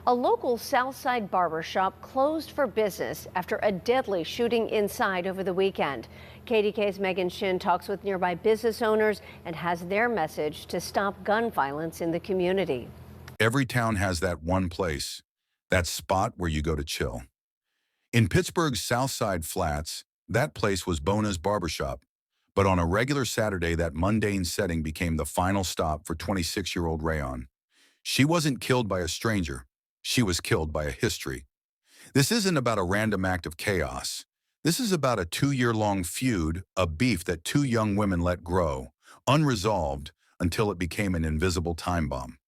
A local Southside barbershop closed for business after a deadly shooting inside over the weekend. KDK's Megan Shin talks with nearby business owners and has their message to stop gun violence in the community. Every town has that one place, that spot where you go to chill. In Pittsburgh's South Side Flats, that place was Bona's Barbershop. But on a regular Saturday, that mundane setting became the final stop for 26-year-old Rayon. She wasn't killed by a stranger. She was killed by a history. This isn't about a random act of chaos. This is about a 2-year-long feud, a beef that two young women let grow, unresolved, until it became an invisible time bomb.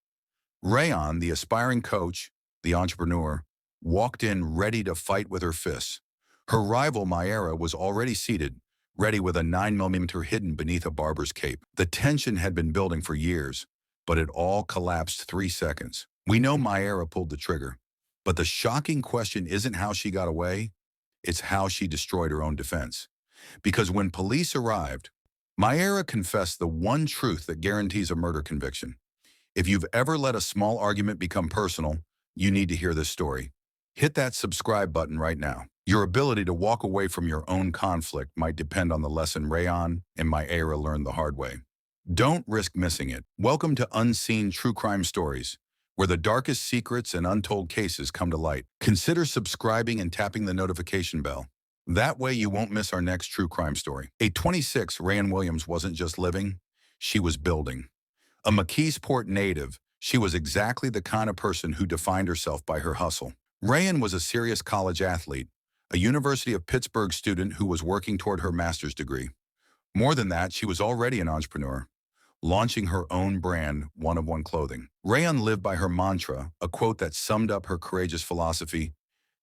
Rayon, the aspiring coach, the entrepreneur, walked in ready to fight with her fists. Her rival, Myairah, was already seated, ready with a 9mm hidden beneath a barber's cape. The tension had been building for years, but it all collapsed 3 seconds. We know Myairah pulled the trigger, but the shocking question isn't how she got away, it's how she destroyed her own defense. Because when police arrived, Myairah confessed the one truth that guarantees a murder conviction. If you've ever let a small argument become personal, you need to hear this story. Hit that subscribe button right now. Your ability to walk away from your own conflict might depend on the lesson Rayon and Myairah learned the hard way. Don't risk missing it. Welcome to Unseen True Crime Stories, where the darkest secrets and untold cases come to light. Consider subscribing and tapping the notification bell. That way you won't miss our next true crime story. A 26 Rayon Williams wasn't just living, she was building. A McKeesport native, she was exactly the kind of person who defined herself by her hustle. Rayon was a serious college athlete, a University of Pittsburgh student who was working toward her master's degree. More than that, she was already an entrepreneur, launching her own brand, One of One Clothing. Rayon lived by her mantra, a quote that summed up her courageous philosophy: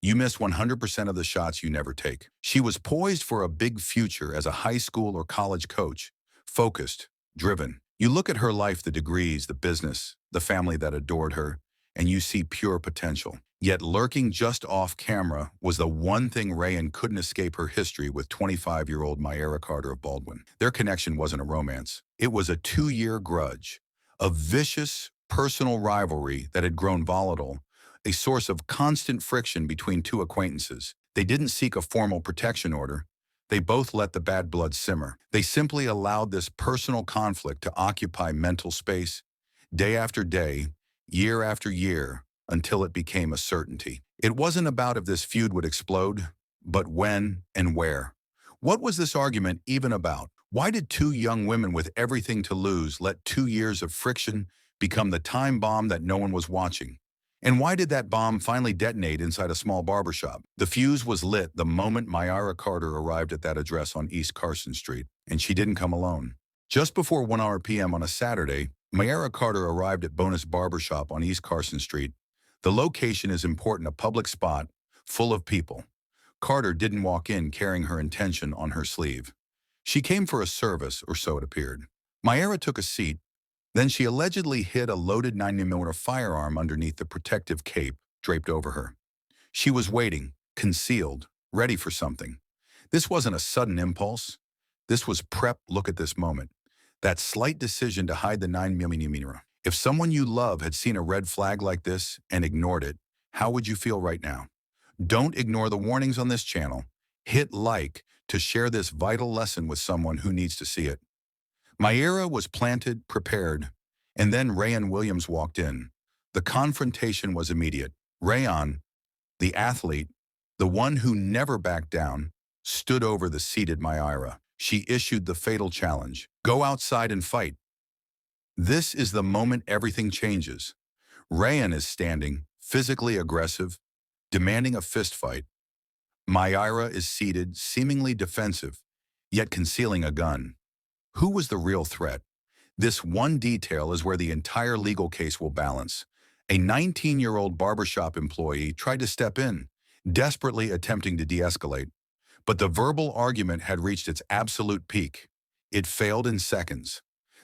"You miss 100% of the shots you never take." She was poised for a big future as a high school or college coach, focused, driven. You look at her life, the degrees, the business, the family that adored her, and you see pure potential. Yet lurking just off camera was the one thing Rayon couldn't escape: her history with 25-year-old Myairah Carter of Baldwin. Their connection wasn't a romance. It was a 2-year grudge, a vicious personal rivalry that had grown volatile, a source of constant friction between two acquaintances. They didn't seek a formal protection order. They both let the bad blood simmer. They simply allowed this personal conflict to occupy mental space, day after day, year after year, until it became a certainty. It wasn't about if this feud would explode, but when and where. What was this argument even about? Why did two young women with everything to lose let 2 years of friction become the time bomb that no one was watching? And why did that bomb finally detonate inside a small barbershop? The fuse was lit the moment Myairah Carter arrived at that address on East Carson Street, and she didn't come alone. Just before 1 p.m. on a Saturday, Myairah Carter arrived at Bona's Barbershop on East Carson Street. The location is important, a public spot full of people. Carter didn't walk in carrying her intention on her sleeve. She came for a service, or so it appeared. Myairah took a seat. Then she allegedly hid a loaded 9mm firearm underneath the protective cape draped over her. She was waiting, concealed, ready for something. This wasn't a sudden impulse. This was prep. Look at this moment. That slight decision to hide the 9mm. If someone you love had seen a red flag like this and ignored it, how would you feel right now? Don't ignore the warnings on this channel. Hit like to share this vital lesson with someone who needs to see it. Myairah was planted, prepared, and then Rayon Williams walked in. The confrontation was immediate. Rayon, the athlete, the one who never backed down, stood over the seated Myairah. She issued the fatal challenge: go outside and fight. This is the moment everything changes. Rayon is standing, physically aggressive, demanding a fistfight. Myairah is seated, seemingly defensive, yet concealing a gun. Who was the real threat? This one detail is where the entire legal case will balance. A 19-year-old barbershop employee tried to step in, desperately attempting to de-escalate. But the verbal argument had reached its absolute peak. It failed in seconds.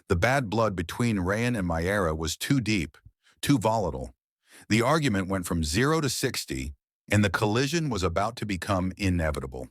The bad blood between Rayon and Myairah was too deep, too volatile. The argument went from 0 to 60, and the collision was about to become inevitable.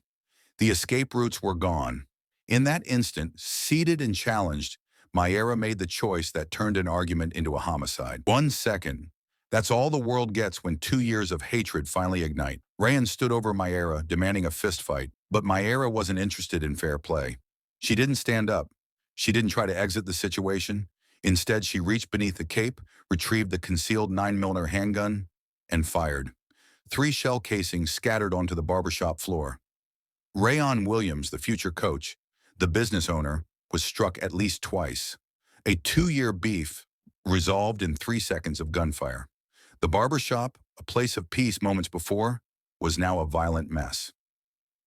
The escape routes were gone. In that instant, seated and challenged, Myairah made the choice that turned an argument into a homicide. 1 second. That's all the world gets when 2 years of hatred finally ignite. Rayon stood over Myairah, demanding a fistfight, but Myairah wasn't interested in fair play. She didn't stand up. She didn't try to exit the situation. Instead, she reached beneath the cape, retrieved the concealed 9mm handgun, and fired. 3 shell casings scattered onto the barbershop floor. Rayon Williams, the future coach, the business owner, was struck at least twice. A 2-year beef resolved in 3 seconds of gunfire. The barbershop, a place of peace moments before, was now a violent mess.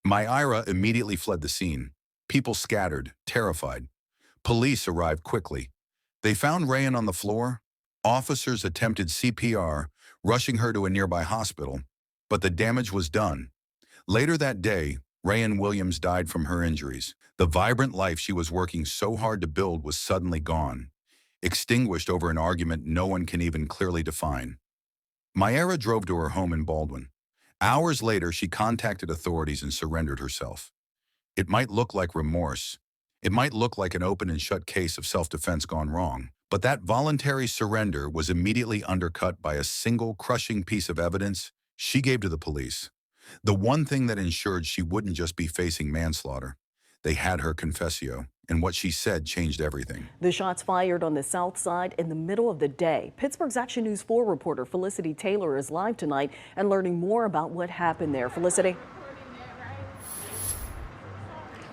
Myairah immediately fled the scene. People scattered, terrified. Police arrived quickly. They found Rayon on the floor. Officers attempted CPR, rushing her to a nearby hospital, but the damage was done. Later that day, Rayon Williams died from her injuries. The vibrant life she was working so hard to build was suddenly gone, extinguished over an argument no one can even clearly define. Myairah drove to her home in Baldwin. Hours later, she contacted authorities and surrendered herself. It might look like remorse. It might look like an open and shut case of self-defense gone wrong. But that voluntary surrender was immediately undercut by a single crushing piece of evidence she gave to the police. The one thing that ensured she wouldn't just be facing manslaughter. They had her confessio, and what she said changed everything. The shots fired on the south side in the middle of the day. Pittsburgh's Action News 4 reporter Felicity Taylor is live tonight and learning more about what happened there. Felicity.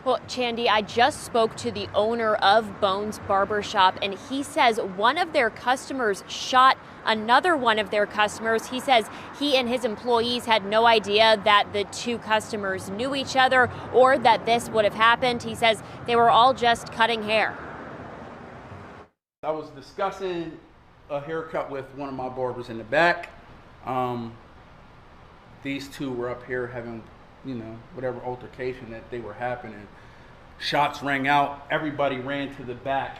Well, Chandy, I just spoke to the owner of Bones Barbershop, and he says one of their customers shot another one of their customers. He says he and his employees had no idea that the 2 customers knew each other or that this would have happened. He says they were all just cutting hair. I was discussing a haircut with one of my barbers in the back. These 2 were up here having, whatever altercation that they were happening. Shots rang out. Everybody ran to the back.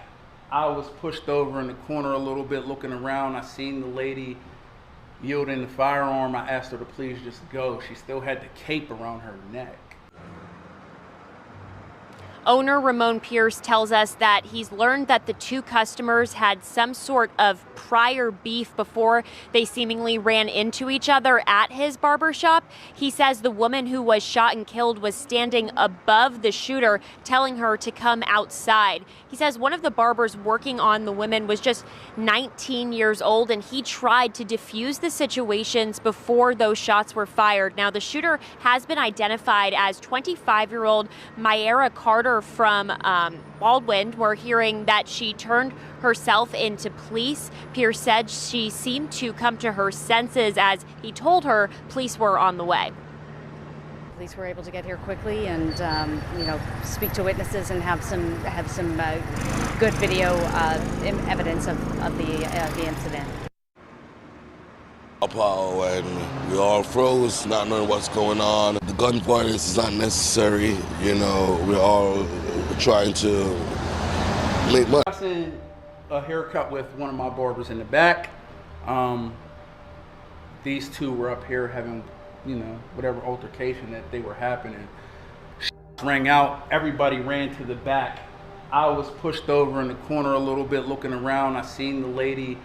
I was pushed over in the corner a little bit, looking around. I seen the lady yielding the firearm. I asked her to please just go. She still had the cape around her neck. Owner Ramon Pierce tells us that he's learned that the 2 customers had some sort of prior beef before they seemingly ran into each other at his barbershop. He says the woman who was shot and killed was standing above the shooter, telling her to come outside. He says one of the barbers working on the women was just 19 years old, and he tried to defuse the situations before those shots were fired. Now, the shooter has been identified as 25-year-old Myairah Carter from Baldwin. We're hearing that she turned herself into police. Pierce said she seemed to come to her senses as he told her police were on the way. Police were able to get here quickly and speak to witnesses and have some good video evidence of the incident. Pow, and we all froze, not knowing what's going on. The gun violence is not necessary. We're all trying to make money. I seen a haircut with one of my barbers in the back. These 2 were up here having, whatever altercation that they were happening. Rang out. Everybody ran to the back. I was pushed over in the corner a little bit, looking around. I seen the lady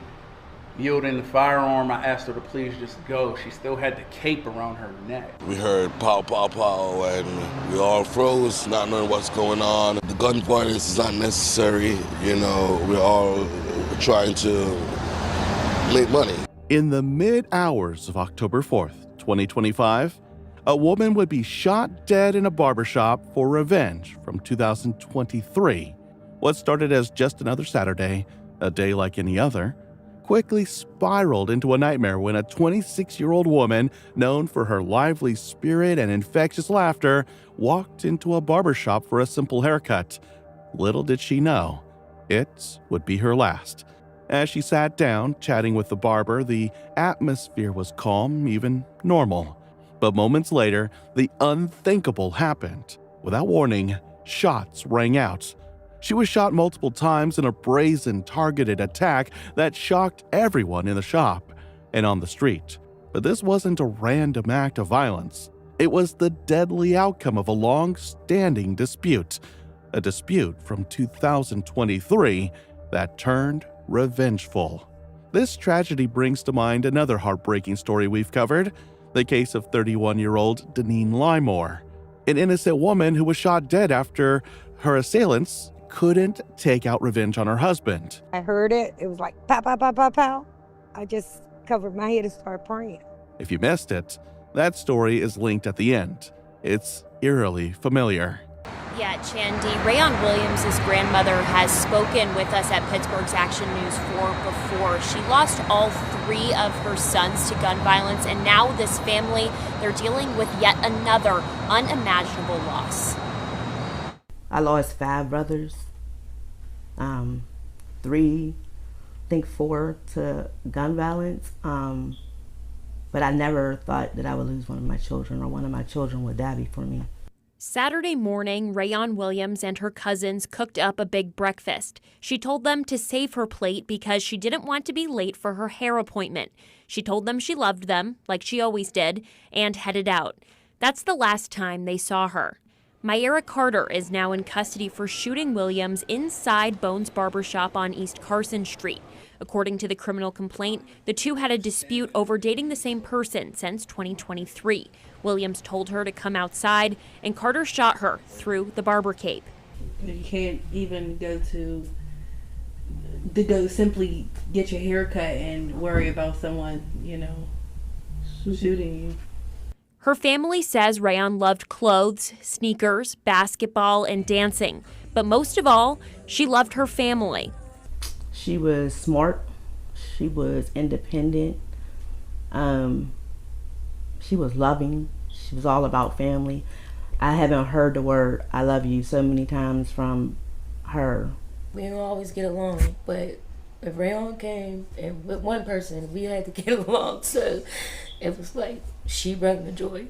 yielding the firearm. I asked her to please just go. She still had the cape around her neck. We heard pow, pow, pow, and we all froze, not knowing what's going on. The gun violence is not necessary. We're all trying to make money. In the mid-hours of October 4th, 2025, a woman would be shot dead in a barbershop for revenge from 2023. What started as just another Saturday, a day like any other, quickly spiraled into a nightmare when a 26-year-old woman known for her lively spirit and infectious laughter walked into a barbershop for a simple haircut. Little did she know, it would be her last. As she sat down, chatting with the barber, the atmosphere was calm, even normal. But moments later, the unthinkable happened. Without warning, shots rang out. She was shot multiple times in a brazen, targeted attack that shocked everyone in the shop and on the street. But this wasn't a random act of violence. It was the deadly outcome of a long-standing dispute. A dispute from 2023 that turned revengeful. This tragedy brings to mind another heartbreaking story we've covered, the case of 31-year-old Deneen Limor, an innocent woman who was shot dead after her assailants couldn't take out revenge on her husband. I heard it. It was like pow, pow, pow, pow, pow. I just covered my head and started praying. If you missed it, that story is linked at the end. It's eerily familiar. Yeah, Chandy, Rayon Williams' grandmother has spoken with us at Pittsburgh's Action News 4 before. She lost all 3 of her sons to gun violence, and now this family, they're dealing with yet another unimaginable loss. I lost 5 brothers, 3, I think 4 to gun violence, but I never thought that I would lose one of my children or one of my children would die before me. Saturday morning, Rayon Williams and her cousins cooked up a big breakfast. She told them to save her plate because she didn't want to be late for her hair appointment. She told them she loved them, like she always did, and headed out. That's the last time they saw her. Myairah Carter is now in custody for shooting Williams inside Bones Barbershop on East Carson Street. According to the criminal complaint, the two had a dispute over dating the same person since 2023. Williams told her to come outside, and Carter shot her through the barber cape. You can't even go simply get your hair cut and worry about someone, shooting you. Her family says Rayon loved clothes, sneakers, basketball, and dancing. But most of all, she loved her family. She was smart. She was independent. She was loving. She was all about family. I haven't heard the word "I love you" so many times from her. We don't always get along, but if Rayon came and with one person, we had to get along. So it was like she brought the joy.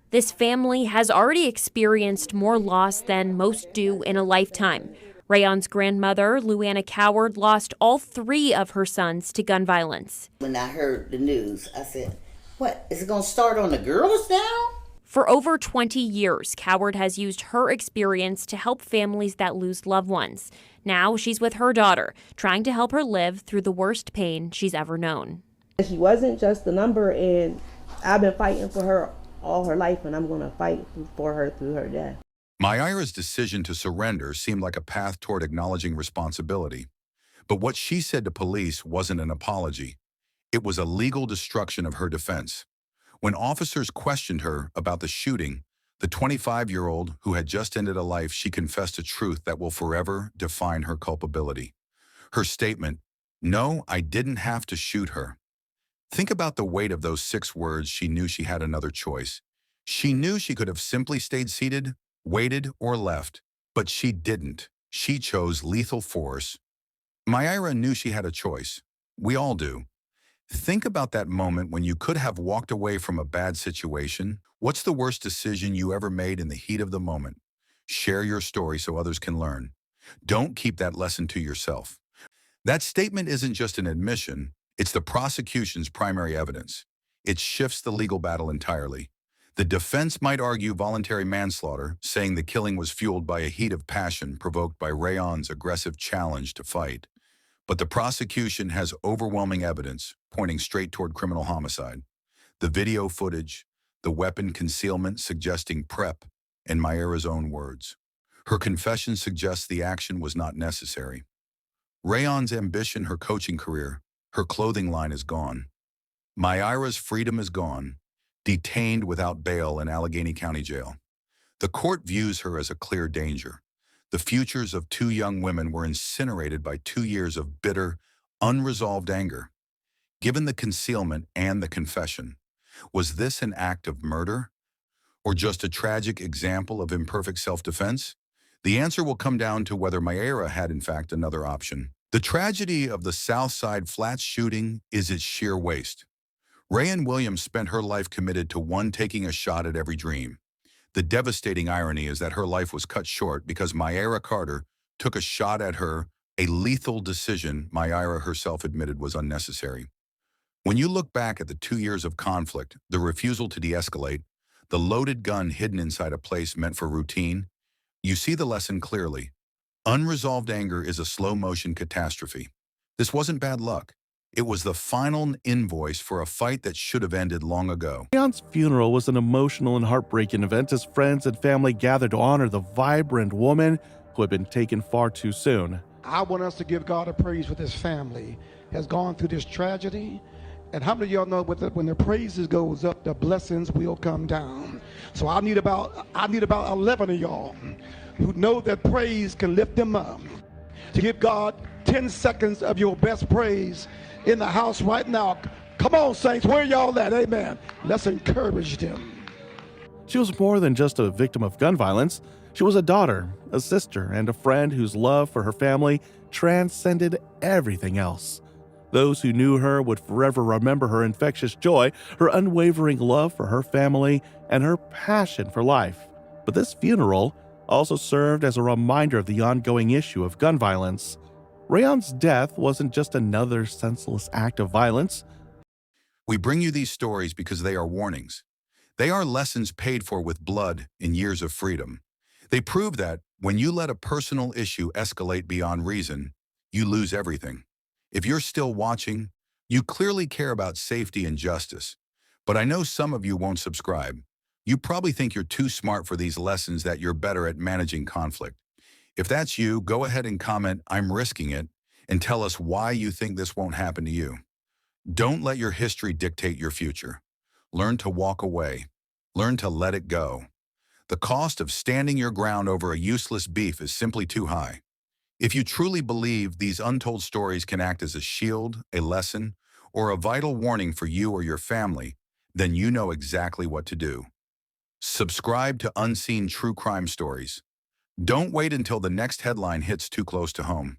This family has already experienced more loss than most do in a lifetime. Rayon's grandmother, Luanna Coward, lost all 3 of her sons to gun violence. When I heard the news, I said, what, is it going to start on the girls now? For over 20 years, Coward has used her experience to help families that lose loved ones. Now she's with her daughter, trying to help her live through the worst pain she's ever known. She wasn't just a number, and I've been fighting for her all her life, and I'm going to fight for her through her death. Myairah's decision to surrender seemed like a path toward acknowledging responsibility. But what she said to police wasn't an apology. It was a legal destruction of her defense. When officers questioned her about the shooting, the 25-year-old who had just ended a life, she confessed a truth that will forever define her culpability. Her statement, "No, I didn't have to shoot her." Think about the weight of those 6 words. She knew she had another choice. She knew she could have simply stayed seated, waited, or left, but she didn't. She chose lethal force. Myairah knew she had a choice. We all do. Think about that moment when you could have walked away from a bad situation. What's the worst decision you ever made in the heat of the moment? Share your story so others can learn. Don't keep that lesson to yourself. That statement isn't just an admission, it's the prosecution's primary evidence. It shifts the legal battle entirely. The defense might argue voluntary manslaughter, saying the killing was fueled by a heat of passion provoked by Rayon's aggressive challenge to fight. But the prosecution has overwhelming evidence pointing straight toward criminal homicide. The video footage, the weapon concealment suggesting prep, and Myairah's own words. Her confession suggests the action was not necessary. Rayon's ambition, her coaching career, her clothing line is gone. Myairah's freedom is gone, detained without bail in Allegheny County Jail. The court views her as a clear danger. The futures of 2 young women were incinerated by 2 years of bitter, unresolved anger. Given the concealment and the confession, was this an act of murder? Or just a tragic example of imperfect self-defense? The answer will come down to whether Myairah had in fact another option. The tragedy of the Southside Flats shooting is its sheer waste. Rayon Williams spent her life committed to taking a shot at every dream. The devastating irony is that her life was cut short because Myairah Carter took a shot at her, a lethal decision Myairah herself admitted was unnecessary. When you look back at the 2 years of conflict, the refusal to de-escalate, the loaded gun hidden inside a place meant for routine, you see the lesson clearly. Unresolved anger is a slow-motion catastrophe. This wasn't bad luck. It was the final invoice for a fight that should have ended long ago. Rayon's funeral was an emotional and heartbreaking event as friends and family gathered to honor the vibrant woman who had been taken far too soon. I want us to give God a praise for this family has gone through this tragedy. And how many of y'all know when the praises goes up, the blessings will come down? So I need about 11 of y'all who know that praise can lift them up. To give God 10 seconds of your best praise in the house right now. Come on, saints, where y'all at? Amen. Let's encourage them. She was more than just a victim of gun violence. She was a daughter, a sister, and a friend whose love for her family transcended everything else. Those who knew her would forever remember her infectious joy, her unwavering love for her family, and her passion for life. But this funeral also served as a reminder of the ongoing issue of gun violence. Rayon's death wasn't just another senseless act of violence. We bring you these stories because they are warnings. They are lessons paid for with blood in years of freedom. They prove that when you let a personal issue escalate beyond reason, you lose everything. If you're still watching, you clearly care about safety and justice. But I know some of you won't subscribe. You probably think you're too smart for these lessons, that you're better at managing conflict. If that's you, go ahead and comment, "I'm risking it," and tell us why you think this won't happen to you. Don't let your history dictate your future. Learn to walk away. Learn to let it go. The cost of standing your ground over a useless beef is simply too high. If you truly believe these untold stories can act as a shield, a lesson, or a vital warning for you or your family, then you know exactly what to do. Subscribe to Unseen True Crime Stories. Don't wait until the next headline hits too close to home.